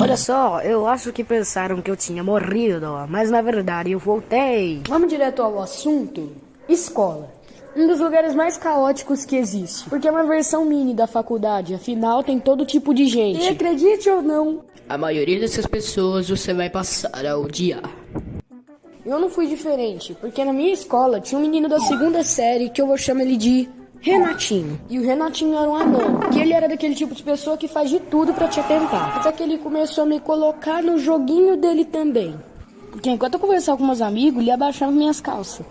Olha só, eu acho que pensaram que eu tinha morrido, mas na verdade eu voltei. Vamos direto ao assunto? Escola. Um dos lugares mais caóticos que existe. Porque é uma versão mini da faculdade, afinal tem todo tipo de gente. E acredite ou não, A maioria dessas pessoas você vai passar a odiar. eu não fui diferente. Porque na minha escola tinha um menino da segunda série que eu vou chamar ele de Renatinho. E o Renatinho era um anão. Que ele era daquele tipo de pessoa que faz de tudo pra te atentar. Até que ele começou a me colocar no joguinho dele também. Porque enquanto eu conversava com meus amigos, ele abaixava minhas calças.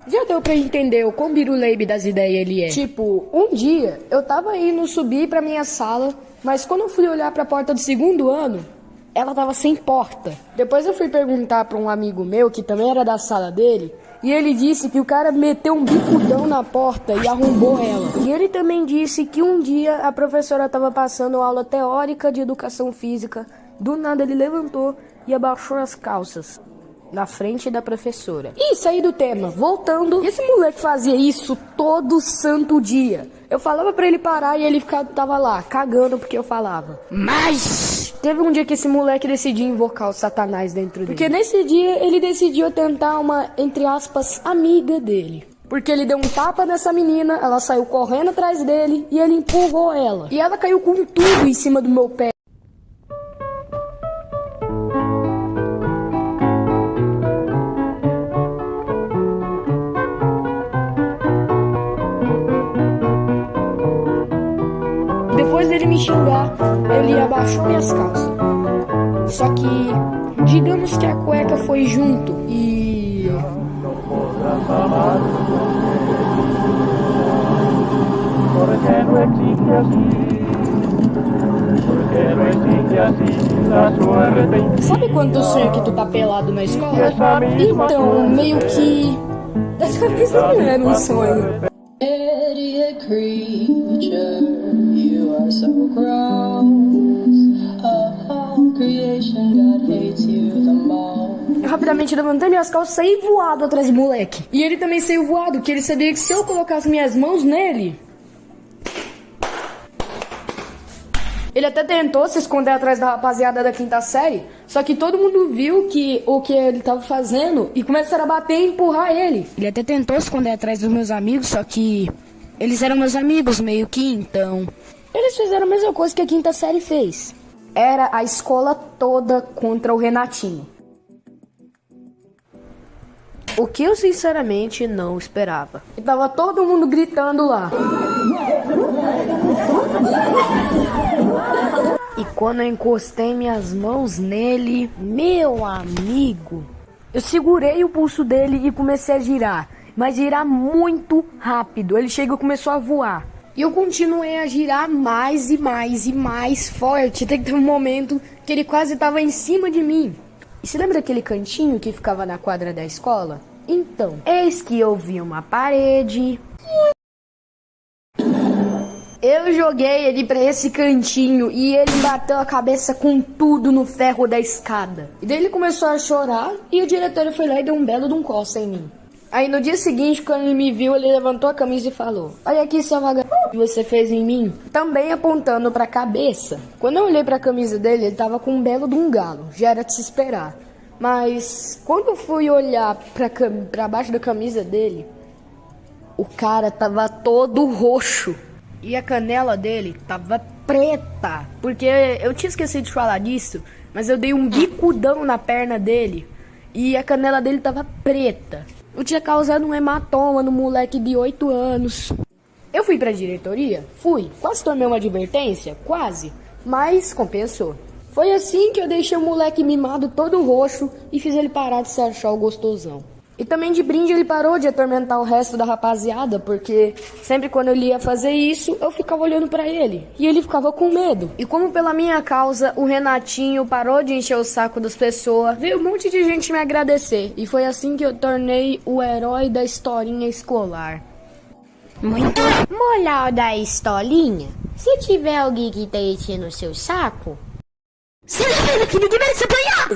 Já deu pra entender o quão biruleibe das ideias ele é. Tipo, um dia eu tava indo subir pra minha sala, mas quando eu fui olhar pra porta do segundo ano, ela tava sem porta. Depois eu fui perguntar pra um amigo meu, que também era da sala dele, e ele disse que o cara meteu um bicudão na porta e arrombou ela. E ele também disse que um dia a professora tava passando aula teórica de educação física, do nada ele levantou e abaixou as calças na frente da professora. E saí do tema, voltando. Esse moleque fazia isso todo santo dia. Eu falava pra ele parar e ele tava lá, cagando porque eu falava. Mas teve um dia que esse moleque decidiu invocar o Satanás dentro dele. Porque nesse dia ele decidiu tentar uma, entre aspas, amiga dele. Porque ele deu um tapa nessa menina, ela saiu correndo atrás dele e ele empurrou ela. E ela caiu com tudo em cima do meu pé. Depois dele me xingar, ele abaixou minhas calças. Só que, digamos que a cueca foi junto e... Sabe quando tu sonha que tu tá pelado na escola? Então, meio que... dessa vez não era um sonho. Idiot creature, you are so gross. All creation, God hates you the most. Eu rapidamente levantei minhas calças e saí voado atrás do moleque. E ele também saiu voado, porque ele sabia que se eu colocasse minhas mãos nele... Ele até tentou se esconder atrás da rapaziada da quinta série, só que todo mundo viu o que ele tava fazendo e começaram a bater e empurrar ele. Ele até tentou se esconder atrás dos meus amigos, só que eles eram meus amigos meio que, então... Eles fizeram a mesma coisa que a quinta série fez. Era a escola toda contra o Renatinho. O que eu sinceramente não esperava. E tava todo mundo gritando lá. E quando eu encostei minhas mãos nele, meu amigo, Eu segurei o pulso dele e comecei a girar, mas girar muito rápido. Ele chegou e começou a voar. E eu continuei a girar mais e mais e mais forte, até que teve um momento que ele quase estava em cima de mim. E você lembra daquele cantinho que ficava na quadra da escola? Então, eis que eu vi uma parede. Eu joguei ele pra esse cantinho e ele bateu a cabeça com tudo no ferro da escada. E daí ele começou a chorar e o diretor foi lá e deu um belo de um coça em mim. Aí no dia seguinte, quando ele me viu, ele levantou a camisa e falou: "Olha aqui, seu vagabundo, que você fez em mim." Também apontando pra cabeça. Quando eu olhei pra camisa dele, ele tava com um belo de um galo. Já era de se esperar. Mas quando eu fui olhar pra baixo da camisa dele, o cara tava todo roxo. E a canela dele tava preta. Porque eu tinha esquecido de falar disso, mas eu dei um bicudão na perna dele e a canela dele tava preta. Eu tinha causado um hematoma no moleque de 8 anos. Eu fui pra diretoria? Fui. Quase tomei uma advertência? Quase. Mas compensou. Foi assim que eu deixei o moleque mimado todo roxo e fiz ele parar de se achar o gostosão. E também de brinde ele parou de atormentar o resto da rapaziada, porque sempre quando ele ia fazer isso, eu ficava olhando pra ele. E ele ficava com medo. E como pela minha causa, o Renatinho parou de encher o saco das pessoas, veio um monte de gente me agradecer. E foi assim que eu tornei o herói da historinha escolar. Muito moral da historinha. Se tiver alguém que tá enchendo o seu saco, Se lembra que ninguém merece apanhar!